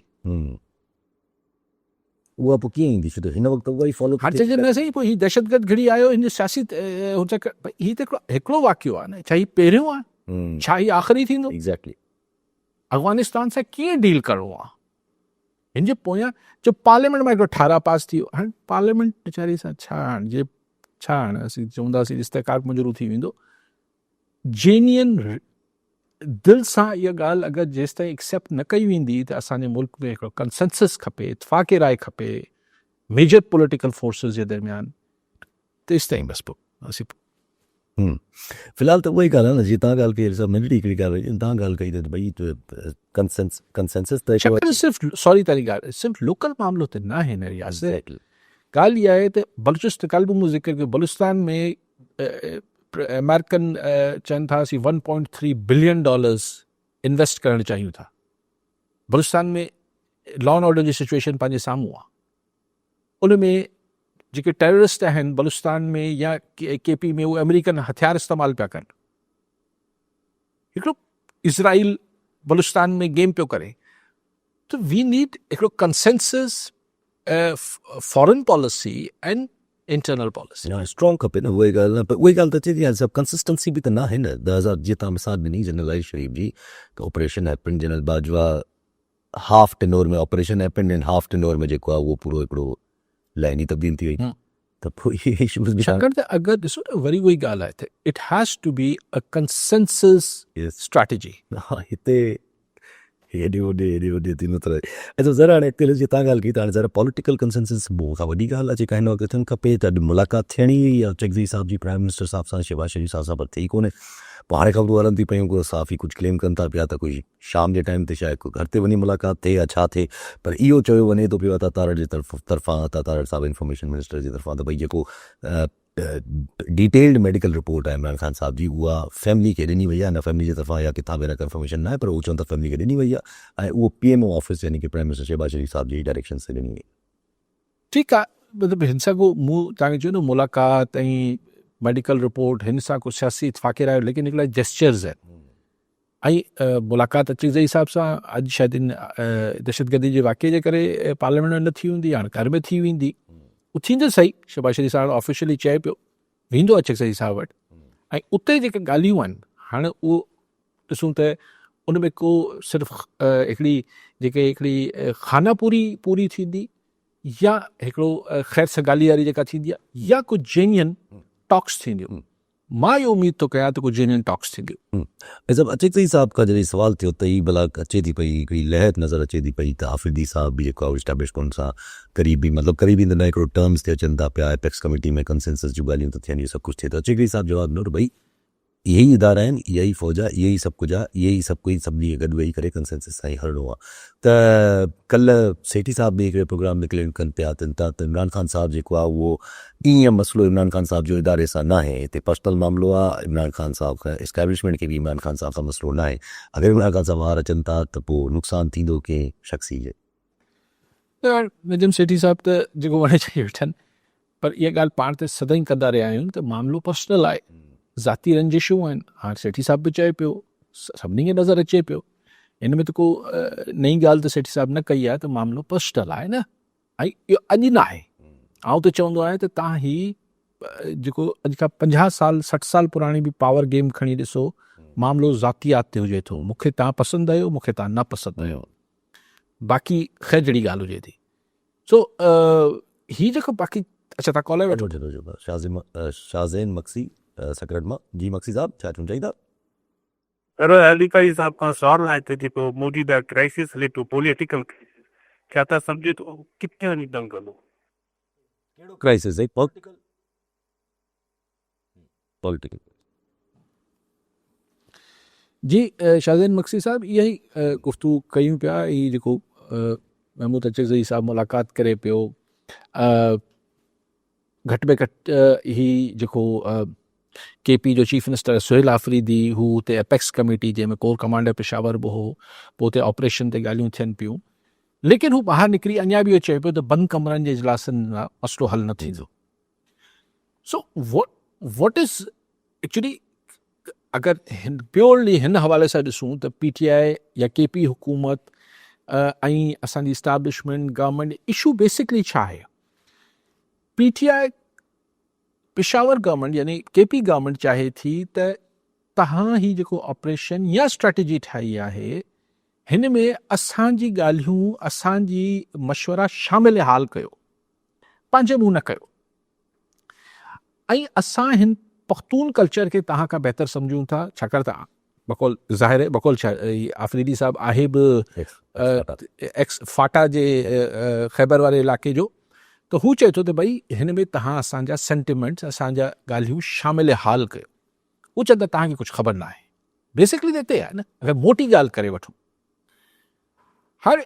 Speaker 1: उहा पोइ कीअं ईंदी? छो त हिन वक़्तु उहा ई फॉलो
Speaker 2: हाणे चइजे न सही, पोइ हीउ दहशतगर्द घिड़ी आयो, हिन सियासी हीउ त हिकिड़ो वाक़ियो आहे न, छा हीउ पहिरियों आहे, छा हीउ आख़िरी थींदो?
Speaker 1: एग्ज़ैक्टली।
Speaker 2: अफ़गानिस्तान सां कीअं डील करिणो आहे? हिन जे पोयां जो पार्लियामेंट में हिकिड़ो ठारा पास थी वियो, हाणे पार्लियामेंट वीचारी सां छा हाणे असीं चवंदासीं इस्तेकाक मंज़ूरु थी वेंदो। जेन्युइन दिलि सां इहा ॻाल्हि अगरि जेसि ताईं एक्सेप्ट न कई वेंदी त असांजे मुल्क में हिकिड़ो कंसेंसस खपे, इतफ़ाक़ राय खपे मेजर पॉलिटिकल फोर्सिस जे दरमियान, तेसि ताईं बसि पोइ असीं
Speaker 1: फ़िलहालु त उहा ई ॻाल्हि आहे न, जीअं तव्हां ॻाल्हि कई, सभु नंढड़ी हिकिड़ी ॻाल्हि तव्हां ॻाल्हि कई त भई कंसेंसस त
Speaker 2: सिर्फ़ु सॉरी तारी ॻाल्हि सिर्फ़ु लोकल मामिलो त न आहे हिन रियासत। ॻाल्हि इहा आहे त बलूचिस्तान, कल्ह बि मूं ज़िक्र कयो, बलूचिस्तान में अमेरिकन चवनि था असीं $1.3 बिलियन इन्वेस्ट करणु चाहियूं था। बलूचिस्तान में लॉ एंड ऑर्डर जी सिचुएशन पंहिंजे साम्हूं आहे, उन में जेके टेररिस्ट आहिनि बलूचिस्तान में या KP में, उहे अमेरिकन हथियार इस्तेमालु पिया कनि। हिकिड़ो इज़राइल बलूचिस्तान में गेम पियो करे, त वी नीड हिकिड़ो consensus foreign policy and internal policy
Speaker 1: strong खपे न। उहा ॻाल्हि न, पर उहा ॻाल्हि त अचे थी, सभु कंसिस्टेंसी बि त न आहे न। 2000 जीअं तव्हां मिसाल ॾिनी जनरल शरीफ़ जी, त operation happen, general Bajwa half tenure में operation happen, and half tenure में जेको आहे उहो पूरो हिकिड़ो लाइन ई तब्दील थी वई। त पोइ इहे इशूज़ बि
Speaker 2: छाकाणि त अगरि ॾिसो न वरी उहा ई ॻाल्हि आहे त it has to be a consensus strategy.
Speaker 1: हा, हिते हेॾे होॾे थींदो त ऐं ज़रा हाणे हिते जीअं तव्हां ॻाल्हि कई त हाणे ज़रा पॉलिटिकल कंसेंसस खां वॾी ॻाल्हि आहे जेका हिन वक़्तु थियणु खपे, त अॼु मुलाक़ात थियणी या चकज़ई साहिब जी प्राइम मिनिस्टर साहिब सां, शहबाज शरीफ़ साहिब सां पर थी कोन्हे। पोइ हाणे ख़बरूं हलनि थी पियूं, को साफ़ ई कुझु क्लेम कनि था पिया त कोई शाम जे टाइम ते शायदि को घर ते वञी मुलाक़ात थिए या छा थिए, पर इहो चयो वञे थो पियो अता तारड़ जे तरफ़ां, अता तारड़ साहिब इंफॉर्मेशन मिनिस्टर जी तरफ़ां, त भई जेको डिटेल्ड मेडिकल रिपोर्ट आहे इमरान ख़ान साहब जी, उहा फैमिली खे ॾिनी वई आहे, न फैमिली जे तरफ़ां या किथां बि कंफर्मेशन न आहे, पर उहो चवनि था फैमिली खे ॾिनी वई आहे ऐं उहो PMO ऑफिस यानी कि प्राइम मिनिस्टर शहबाज शरीफ़ साहब जी डायरेक्शन से ॾिनी वई।
Speaker 2: ठीकु आहे, मतिलबु हिन सां को मूं तव्हांखे चयो न मुलाक़ात ऐं मेडिकल रिपोर्ट हिन सां को सियासी इतफ़ाक़ रहियो, लेकिन हिकिड़ा जेस्चर्स आहिनि ऐं मुलाक़ात अची जे हिसाब सां अॼु शायदि इन दहशतगर्दी जे वाक़े जे करे पार्लियामेंट में न थी हूंदी, हाणे घर में थी वेंदी, उहो थींदो सही। शहबाज शरीफ़ साहब ऑफिशियली चए पियो वेंदो अचे सही साहब वटि, ऐं उते जेके ॻाल्हियूं आहिनि हाणे उहो ॾिसूं त उन में को सिर्फ़ु हिकिड़ी खानापूरी थींदी या हिकिड़ो ख़ैर सगाली वारी जेका थींदी आहे या कुझु जेन्युइन टॉक्स थींदियूं। मां इहो उमेद थो कयां त कुझु जेन्युइन टॉक्स थींदियूं।
Speaker 1: जब अचेक्ज़ई साहब खां जॾहिं सवाल थियो त ही भला अचे थी पई हिकिड़ी लहर नज़र अचे थी पई त आफ़रीदी साहब बि जेको आहे इस्टेब्लिशमेंट सां करीबी, मतिलबु करीबी न हिकिड़ो टर्म्स ते अचनि था पिया, एपेक्स कमेटी में कंसेंसस जूं ॻाल्हियूं त थियनि, इहो सभु कुझु थिए थो। अचेक्ज़ई साहब जवाबु ॾिनो त भई इहे ई इदारा आहिनि, इहा ई फ़ौज आहे, इहे ई सभु कुझु आहे, इहे ई सभु कोई सभिनी खे गॾु वेही करे कंसेंसस सां ई हलणो आहे। त कल्ह सेठी साहब बि हिकिड़े प्रोग्राम में क्लेम कनि पिया त इमरान ख़ान साहब जेको आहे उहो ईअं मसइलो इमरान ख़ान साहब जो इदारे सां न आहे, हिते पर्सनल मामिलो आहे, इमरान ख़ान साहब खां इस्टेब्लिशमेंट खे बि इमरान ख़ान साहब सां मसइलो न आहे। अगरि इमरान ख़ान साहब ॿाहिरि अचनि था त पोइ नुक़सानु थींदो कंहिं शख़्सी जे?
Speaker 2: नजम सेठी साहब त जेको वणे चई वेठनि, पर इहा ॻाल्हि पाण त सदाई कंदा रहिया आहियूं त मामिलो पर्सनल आहे, ज़ाती रंजिशूं आहिनि। हाणे सेठी साहब बि चए पियो, सभिनी खे नज़र अचे पियो, हिन में त को नई ॻाल्हि त सेठी साहब न कई आहे, त मामिलो पर्सनल आहे न, ऐं इहो अॼु न आहे। आउं त चवंदो आहियां त तव्हां ही जेको अॼु खां 50 साल 60 साल पुराणी बि पावर गेम खणी ॾिसो, मामिलो ज़ातियात ते हुजे थो, मूंखे तव्हां पसंदि आयो, मूंखे तव्हां न पसंदि आयो, बाक़ी ख़ैर जहिड़ी ॻाल्हि हुजे थी। सो ही जेको बाक़ी अच्छा तव्हां कॉल वठो
Speaker 1: शाहज़ैन मक्सी सकरट मां। जी मक्सी साहब छा चवणु चाहींदा?
Speaker 4: अधिकारी साहब खां सवाल आहे त जेको मौजूदा क्राइसिस हले थो पॉलिटिकल, छा था सम्झे थो किथे वञी तंग कंदो?
Speaker 1: कहिड़ो क्राइसिस आहे? पॉलिटिकल
Speaker 2: जी शाहज़ैन मक्सी साहब इहा ई गुफ़्तगू कयूं पिया। ही जेको महमूद अचेज़ई साहब मुलाक़ात करे पियो, घटि में घटि ही जेको KP जो चीफ मिनिस्टर सुहेल आफरीदी, हू हुते एपेक्स कमेटी जंहिंमें कोर कमांडर पेशावर बि हो, पोइ हुते ऑपरेशन ते ॻाल्हियूं थियनि पियूं, लेकिन हू ॿाहिरि निकिरी अञा बि इहो चए पियो त बंदि कमरनि जे इजलासनि सां मसइलो हल न थींदो। सो वॉट इज़ एक्चुअली, अगरि प्योरली हिन हवाले सां ॾिसूं त PTI या KP हुकूमत ऐं असांजी इस्टेब्लिशमेंट गवर्नमेंट इशू बेसिकली छा आहे? PTI पेशावर गवर्नमेंट यानी KP गवर्नमेंट चाहे थी त तव्हां ही जेको ऑपरेशन या स्ट्रेटजी ठाही आहे, हिन में असांजी ॻाल्हियूं, असांजी मशवरा शामिल हाल कयो, पंहिंजे मुंहुं न कयो, ऐं असां हिन पख्तून कल्चर खे तव्हां खां बहितर सम्झूं था, छाकाणि त बकौल ज़ाहिर आहे, बकौल आफरीदी साहब आहे बि एक्स फाटा जे ख़ैबर वारे इलाइक़े जो, त हू चए थो त भई हिन में तव्हां असांजा सेंटिमेंट्स, असांजा ॻाल्हियूं शामिल हाल कयो। हू चवंदा तव्हांखे कुझु ख़बर न आहे, बेसिकली त हिते आहे न। अगरि मोटी ॻाल्हि करे वठूं, हाणे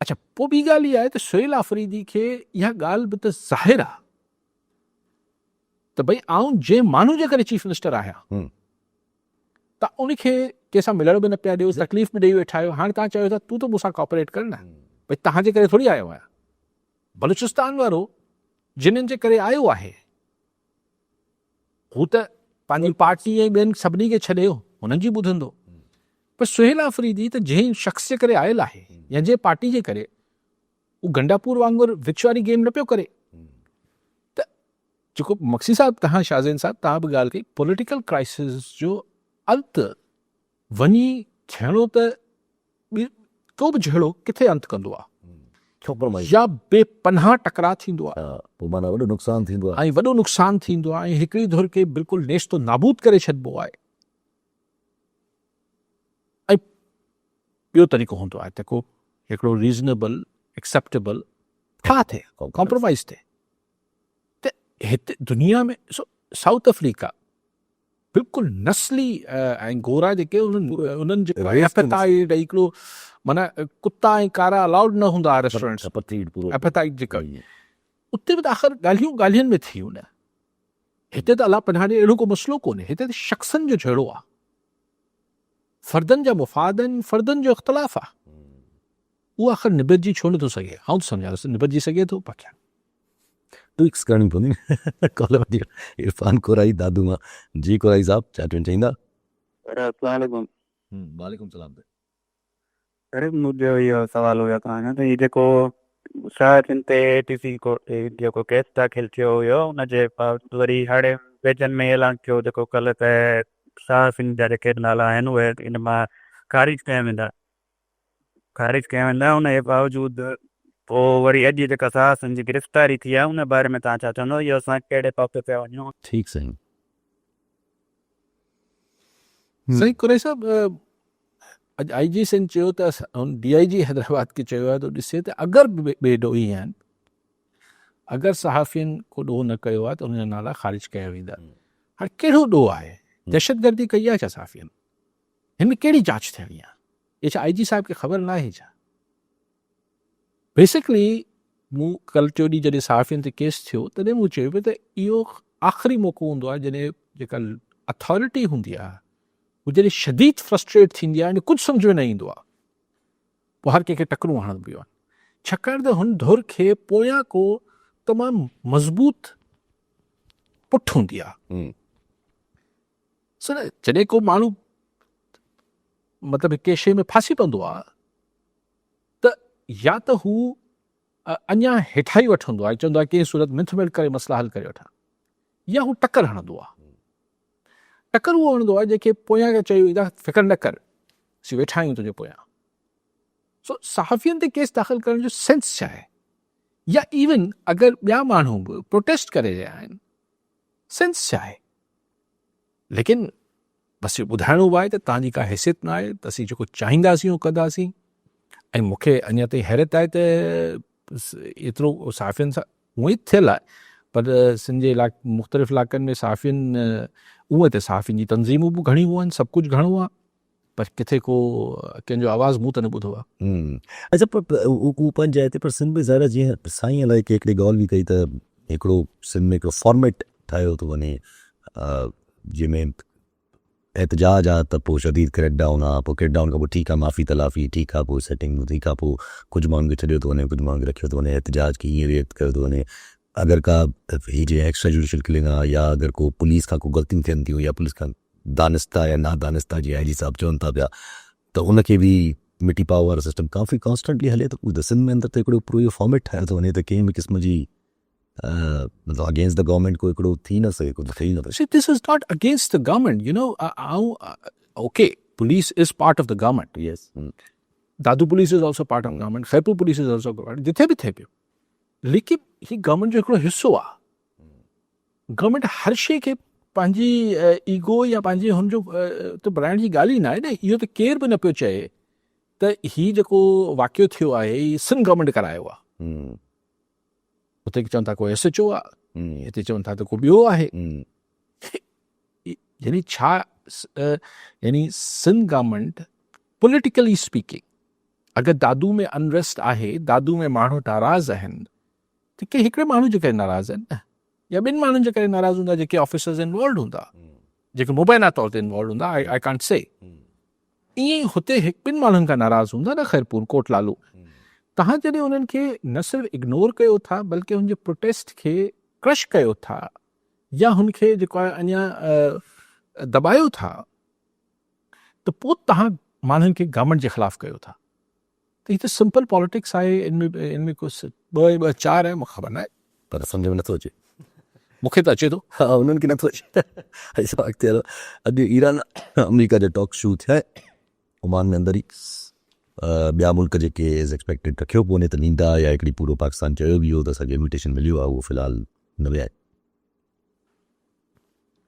Speaker 2: अच्छा पोइ ॿी ॻाल्हि इहा आहे त सुहेल आफरीदी खे इहा ॻाल्हि बि त ज़ाहिर आहे त भई आउं जंहिं माण्हू जे करे चीफ मिनिस्टर आहियां, त उनखे कंहिंसां मिलण बि न पिया ॾियो, तकलीफ़ बि ॾेई वेठा आहियो। हाणे तव्हां चयो था तूं त मूंसां कॉपरेट कर न, भई तव्हांजे करे थोरी आयो आहियां। बलूचिस्तान वारो जिन्हनि जे करे आयो आहे, हू त पंहिंजी पार्टी ऐं ॿियनि सभिनी खे छॾे हुननि जी ॿुधंदो, पर सुहेल आफरीदी त जंहिं शख़्स जे करे आयल आहे या जंहिं पार्टी जे करे, उहो गंडापुर वांगुरु विच वारी गेम न पियो करे। त जेको मक्सी साहब, तव्हां शाहज़ैन साहब तव्हां बि ॻाल्हि कई, पॉलिटिकल क्राइसिस जो अंत वञी थियणो त को बि जहिड़ो किथे अंत कंदो आहे, या बेपनाह टकराव थींदो आहे,
Speaker 1: पोइ माना वॾो नुक़सानु थींदो आहे,
Speaker 2: ऐं वॾो नुक़सानु थींदो आहे, ऐं हिकिड़ी धुर खे बिल्कुलु नेस्तो नाबूद करे छॾिबो आहे। ऐं ॿियो तरीक़ो हूंदो आहे त को हिकिड़ो रीज़नेबल एक्सेप्टेबल छा थिए, कॉम्प्रोमाइज़ थिए। त हिते दुनिया में साउथ अफ्रीका बिल्कुलु नस्ली ऐं गोरा जेके उन्हनि जे एपेटाइट, हिकिड़ो माना कुता ऐं कारा अलाउड न हूंदा रेस्टोरेंट्स, एपेटाइट जेका, उते बि त आख़िर ॻाल्हियुनि में थियूं न। हिते त अलाह पनाह ॾे अहिड़ो को मसइलो कोन्हे, हिते त शख़्सनि जो झगड़ो आहे, फ़र्दनि जा मुफ़ाद आहिनि, फ़र्दनि जो इख़्तिलाफ़ आहे, उहो आख़िर निबजी छो नथो सघे? आउं त सम्झां निबजी सघे थो पाकिया
Speaker 1: ट्विक्स करणी पवंदी कॉल वठी इरफान कोराई दादू मां जी कोराई साहब छा चवनि चाहींदा?
Speaker 5: अस्सलामुअलैकुम।
Speaker 1: वालेकुम सलाम।
Speaker 5: अरे मुंहिंजो इहो सुवाल हुयो तव्हांखां त हीउ जेको शायदि ते ATC को जेको केस दाख़िल थियो हुयो हुनजे बाबति वरी हाणे वेझनि में ऐलान थियो जेको कल्ह त सहाफ़िन जा जेके नाला आहिनि उहे इन मां ख़ारिज कया वेंदा उनजे बावजूदि पोइ वरी अॼु जेका सहाफ़िन जी गिरफ़्तारी थी आहे उन बारे में तव्हां छा चवंदो? इहो असां कहिड़े पासे पिया वञूं?
Speaker 1: ठीकु साईं।
Speaker 2: सही कुरैशी साहब, अॼु IG सिंध चयो त DIG हैदराबाद खे चयो आहे त ॾिसे त अगरि ॿिए ॾोही आहिनि, अगरि सहाफ़ियुनि को ॾोह न कयो आहे त उनजा नाला ख़ारिज कया वेंदा। हाणे कहिड़ो ॾोह आहे? दहशतगर्दी कई आहे छा सहाफ़ियुनि? हिन में कहिड़ी जांच थियणी आहे? इहे छा IG साहिब खे ख़बर न आहे छा? बेसिकली मूं कल्ह टियों ॾींहुं जॾहिं सहाफ़ियुनि ते केस थियो तॾहिं मूं चयो पियो त इहो आख़िरी मौक़ो हूंदो आहे जॾहिं जेका अथॉरिटी हूंदी आहे वो जॾहिं शदीद फ्रस्ट्रेट थींदी आहे, कुझु सम्झ में न ईंदो आहे, पोइ हर कंहिंखे टकरूं हणंदियूं आहिनि, छाकाणि त हुन धुर खे पोयां को तमामु मज़बूत पुठ हूंदी आहे। जॾहिं को माण्हू मतिलबु कंहिं शइ में फासी पवंदो आहे त या त हू अञा हेठाई वठंदो आहे, चवंदो आहे कंहिं सूरत मिथ करे मसला हल करे वठां, या हू टकर हणंदो आहे। टकर उहो हणंदो आहे जेके पोयां खे चयो वेंदा फ़िक्र न कर, असीं वेठा आहियूं तुंहिंजे पोयां। सो सहाफ़ियुनि ते केस दाख़िल करण जो सेंस छा आहे? या इवन अगरि ॿिया माण्हू बि प्रोटेस्ट करे रहिया आहिनि, सेंस छा आहे? लेकिन बसि ॿुधाइणो आहे त तव्हांजी का हैसियत न आहे, त असीं जेको चाहींदासीं उहो कंदासीं। ऐं मूंखे अञा ताईं हैरत आहे त एतिरो सहाफ़ियुनि सां उअं ई थियल आहे, पर सिंध जे मुख़्तलिफ़ इलाइक़नि में सहाफ़ियुनि उअं त सहाफ़ियुनि जी तंज़ीमूं बि घणियूं आहिनि, सभु कुझु घणो आहे, पर किथे को कंहिंजो आवाज़ मूं त न ॿुधो आहे।
Speaker 1: अच्छा, पर उहो पंहिंजी जाइ ते, पर सिंध में ज़ाहिर जीअं साईं अलाए की हिकिड़ी ॻाल्हि बि कई त हिकिड़ो सिंध में हिकिड़ो फॉर्मेट ठाहियो थो वञे जंहिंमें एहतजाज आहे त पोइ शदीद क्रैकडाउन आहे, पोइ क्रैकडाउन खां पोइ ठीकु आहे माफ़ी तलाफ़ी, ठीकु आहे पोइ सेटिंग, ठीकु आहे पोइ कुझु माण्हुनि खे छॾियो थो वञे, कुझु माण्हुनि खे रखियो थो वञे, एहतजाज खे ईअं रिएक्ट कयो थो वञे। अगरि का हीअ जीअं एक्स्ट्रा जुडिशियल किलिंग आहे, या अगरि को पुलिस खां को ग़लतियूं थियनि थियूं, या पुलिस खां दानिस्ता या नादानिस्ता जीअं IG साहब चवनि था पिया, त उनखे बि मिटी पाव वारो सिस्टम काफ़ी कॉन्स्टेंटली हले थो। त सिंध में अंदरि त हिकिड़ो पूरो इहो फॉर्मेट ठाहियो थो वञे त कंहिं बि क़िस्म जी मतिलबु अगेंस्ट द गवर्नमेंट को हिकिड़ो थी न सघे, कुझु थिए न
Speaker 2: See, this is not against the government, you know. Okay, police is part of the government.
Speaker 1: Yes.
Speaker 2: Dadu police is also part of government. Khairpur police is also government. जिथे बि थिए पियो, लेकिन ही गवर्नमेंट जो हिकिड़ो हिस्सो आहे। गवर्नमेंट हर शइ खे पंहिंजी ईगो या पंहिंजी हुनजो त बढ़ाइण जी ॻाल्हि ई न आहे न। इहो त केर बि न पियो चए त हीउ जेको वाक़ियो थियो आहे ही सिंध गवर्नमेंट करायो आहे। उते चवनि था को SHO आहे, हिते चवनि था त को ॿियो आहे। यानी छा, यानी सिंध गवर्नमेंट पॉलिटिकली स्पीकिंग, अगरि दादू में अनरेस्ट आहे, दादू में माण्हू नाराज़ आहिनि, त के हिकिड़े माण्हू जे करे नाराज़ आहिनि न, या ॿिनि माण्हुनि जे करे नाराज़ हूंदा, जेके ऑफिसर्स इन्वॉल्व हूंदा, जेके मुबैना तौर ते इन्वॉल्व हूंदा। आई कांट से ईअं ई हुते ॿिनि माण्हुनि खां नाराज़ हूंदा न, खैरपुर कोटलालू। तव्हां जॾहिं उन्हनि खे न सिर्फ़ु इग्नोर कयो था, बल्कि हुनजे प्रोटेस्ट खे क्रश कयो था, या हुनखे जेको आहे अञा दॿायो था, त पोइ तव्हां माण्हुनि खे गवर्नमेंट जे ख़िलाफ़ु कयो था। त हीअ त सिंपल पॉलिटिक्स आहे, इनमें कुझु ॿ चार आहे, मूंखे ख़बर न आहे,
Speaker 1: पर सम्झ में नथो अचे।
Speaker 2: मूंखे त अचे थो।
Speaker 1: हा, उन्हनि खे नथो अचे। अॼु ईरान अमेरिका जा टॉक शू थिया, ओमान में अंदरि ई ॿिया मुल्क जेके एज़ एक्सपेक्टेड रखियो पियो वञे त ईंदा, या हिकिड़ी पूरो पाकिस्तान चयो बि हो त असांखे इन्विटेशन मिलियो आहे, उहो फ़िलहालु न विया आहिनि।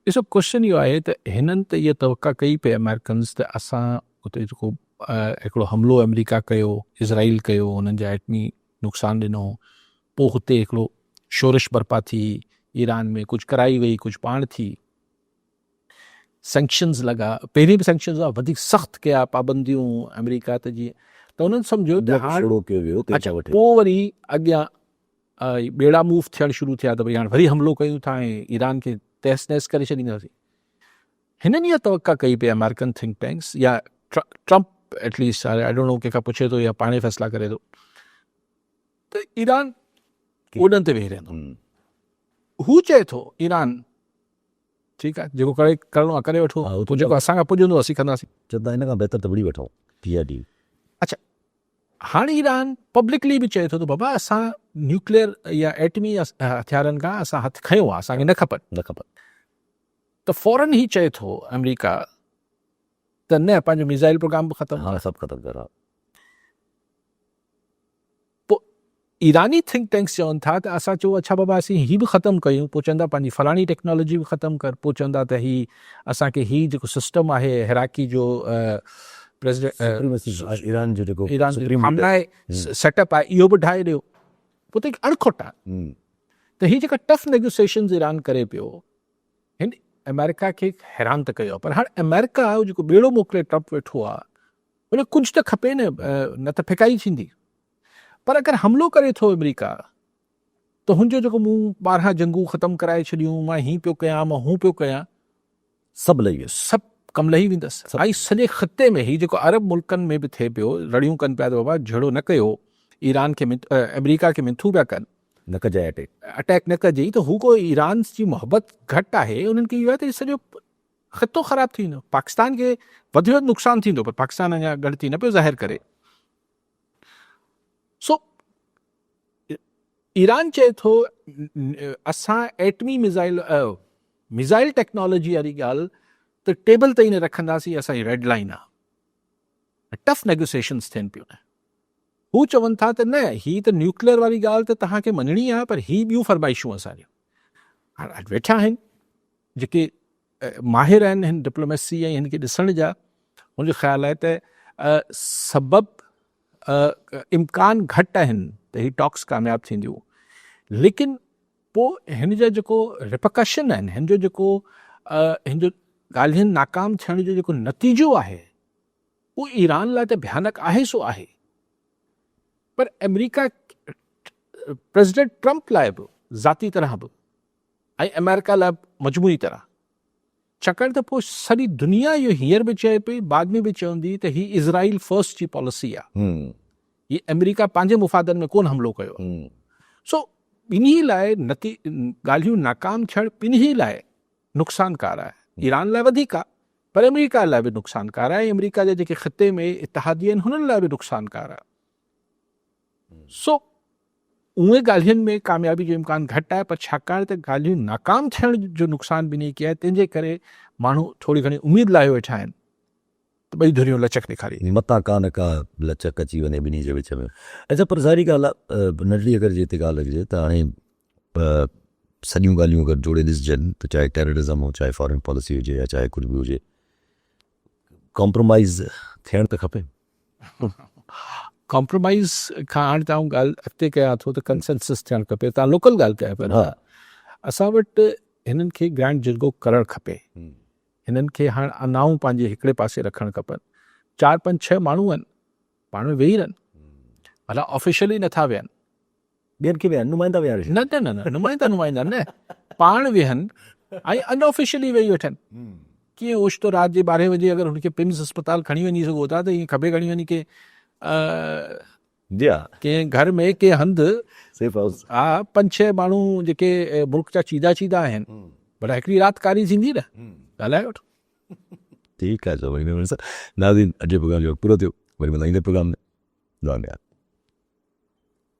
Speaker 2: ॾिसो, क्वेश्चन इहो आहे त हिननि त इहा तवका कई पई अमेरिकन्स त असां उते जेको हिकिड़ो हमिलो अमेरिका कयो, इज़राइल कयो, हुननि जा एटमी नुक़सानु ॾिनो, पोइ हुते हिकिड़ो शोरिश बर्पा थी, ईरान में कुझु कराई वई, कुझु पाण थी, सेंक्शन्स लॻा, पहिरीं बि सेंक्शन्स वधीक सख़्तु कया, पाबंदियूं अमेरिका त जीअं, त उन्हनि सम्झो त हाणे अच्छा पोइ वरी अॻियां ॿेड़ा मूव थियणु शुरू थिया त भई हाणे वरी हमिलो कयूं था ऐं ईरान खे तहस नहस करे छॾींदासीं। हिननि इहा तवका कई पई अमेरिकन थिंक टैंक्स या Trump at least I don't know कंहिंखां पुछे थो या पाणे फ़ैसिला करे थो त ईरान ओॾनि ते वेही रहंदो। हू चए थो ईरान ठीकु आहे जेको करिणो आहे करे वठो,
Speaker 1: हा,
Speaker 2: पोइ जेको असांखां पुॼंदो असीं कंदासीं।
Speaker 1: चवंदा हिन खां बहितर त विड़ी वठूं PRD।
Speaker 2: अच्छा हाणे ईरान पब्लिकली बि चए थो त बाबा असां न्यूक्लियर या एटमी हथियारनि खां असां हथु खयो आहे, असांखे न खपनि। त फौरन ई चए थो अमेरिका त न पंहिंजो मिसाइल प्रोग्राम बि ख़तमु।
Speaker 1: हाँ सभु ख़तमु करा।
Speaker 2: पोइ ईरानी थिंक टैंक्स चवनि था त असां चयो अच्छा बाबा असीं हीअ बि ख़तमु कयूं, पोइ चवंदा पंहिंजी फलाणी टेक्नोलॉजी बि ख़तमु कर, पोइ चवंदा त ही असांखे हीअ जेको सिस्टम आहे हिराकी जो प्रेसिडेंट
Speaker 1: ईरान जो जेको
Speaker 2: ईरान
Speaker 1: सुप्रीम
Speaker 2: हमलाए सेटअप आहे इहो बि ठाहे ॾियो। पोइ त हिकु अणखुट आहे त हीअ जेका टफ नेगोसिएशंस ईरान करे पियो हिन अमेरिका खे हैरान त कयो। पर हाणे अमेरिका जेको ॿेड़ो मोकिले ट्रम्प वेठो आहे उन कुझु त खपे न त फिकाई थींदी। पर अगरि हमिलो करे थो अमेरिका त हुनजो जेको मूं 12 जंगूं ख़तमु कराए छॾियूं, मां हीअं पियो कयां मां हू पियो कयां,
Speaker 1: सभु लही वियो।
Speaker 2: सभु कमु लही वेंदसि। ऐं सॼे ख़िते में ही जेको अरब मुल्कनि में बि थिए पियो, रड़ियूं कनि पिया त बाबा जहिड़ो न कयो, ईरान खे अमेरिका खे मिथूं पिया कनि,
Speaker 1: न कजाए
Speaker 2: अटैक न कजे, त हू को ईरान जी मोहबत घटि आहे उन्हनि खे इहो आहे त सॼो ख़ितो ख़राबु थी वेंदो, पाकिस्तान खे वधि में नुक़सानु थींदो, पर पाकिस्तान अञा ॻणती न पियो ज़ाहिर करे। सो ईरान चए थो असां एटमी मिसाइल टेक्नोलॉजी वारी ॻाल्हि त टेबल ते ई न रखंदासीं, असांजी रेड लाइन आहे। टफ नेगोसिएशन्स थियनि पियूं। हू चवनि था त न ही त न्यूक्लियर वारी ॻाल्हि त तव्हांखे मञणी आहे, पर ही ॿियूं फरमाइशूं असांजूं। हाणे वेठा आहिनि जेके माहिर आहिनि हिन डिप्लोमेसी ऐं हिन खे ॾिसण जा, मुंहिंजो ख़्यालु आहे त सबबु इम्कान घटि आहिनि त ही टॉक्स कामयाबु थींदियूं। लेकिन पोइ हिन जा जेको रिपकशन आहिनि, हिन जो जेको हिन जो ॻाल्हियुनि नाकाम थियण जो जेको नतीजो आहे उहो ईरान लाइ त भयानक आहे सो आहे। पर अमेरिका प्रेसिडेंट ट्रम्प लाइ बि ज़ाती तरह बि ऐं अमेरिका लाइ मजमूई तरह, छाकाणि त पोइ सॼी दुनिया इहो हींअर बि चए पई, बाद में बि चवंदी त ही इज़राइल फर्स्ट जी पॉलिसी आहे, ही अमेरिका पंहिंजे मुफ़ादनि में कोन हमिलो कयो। सो ॿिन्ही लाइ ॻाल्हियूं नाकाम थियणु ॿिन्ही लाइ नुक़सानकार आहे। ईरान लाइ वधीक आहे, पर अमेरिका लाइ बि नुक़सानकार आहे, अमेरिका जे जेके ख़िते में इतिहादी आहिनि हुननि लाइ बि नुक़सानकार आहे। सो उहे ॻाल्हियुनि में कामयाबी जो इम्कान घटि आहे, पर छाकाणि त ॻाल्हियूं नाकाम थियण जो नुक़सान ॿिन्ही कया आहे, तंहिंजे करे माण्हू थोरी घणी उमेदु लाइ वेठा आहिनि त ॿई धुरियूं लचक ॾेखारी,
Speaker 1: मतां का लचक अची वञे ॿिन्ही जे विच में। अच्छा पर ज़ाहिरी ॻाल्हि आहे, नंढड़ी अगरि जिते ॻाल्हि लॻिजे त हाणे सॼियूं ॻाल्हियूं अगरि जोड़े ॾिसजनि त चाहे टेररिज़म हो, चाहे फॉरेन पॉलिसी हुजे या चाहे कुझु बि हुजे, कॉम्प्रोमाइज़ थियणु त खपे।
Speaker 2: कॉम्प्रोमाइज़ खां हाणे तव्हां ॻाल्हि अॻिते कयां थो त कंसेंसस थियणु खपे। तव्हां लोकल ॻाल्हि कया पिया,
Speaker 1: हा
Speaker 2: असां वटि हिननि खे ग्रैंड जिरगो करणु खपे। हिननि खे हाणे अनाऊं पंहिंजे हिकिड़े पासे रखणु खपनि। 4-5-6 माण्हू आहिनि, पाण में वेही रहनि, भला ऑफिशियली नथा वेहनि,
Speaker 1: ॿियनि खे वेहनि, नुमाइंदा वेहारे
Speaker 2: न न न नुमाइंदा न, पाण वेहनि ऐं अनऑफिशियली वेही वठनि। कीअं ओचितो राति जे 12 बजे अगरि हुनखे पिम्स अस्पताल खणी वञी सघो था, त ईअं खभे खणी वञी के कंहिं घर में कंहिं हंधि
Speaker 1: सेफ हाउस,
Speaker 2: हा 5-6 माण्हू जेके मुल्क जा चीदा आहिनि, भला हिकिड़ी राति कारी थींदी न, ॻाल्हाए वठो।
Speaker 1: ठीकु आहे। नाज़रीन, अॼु प्रोग्राम जो पूरो थियो, वरी मिलाईंदे प्रोग्राम में।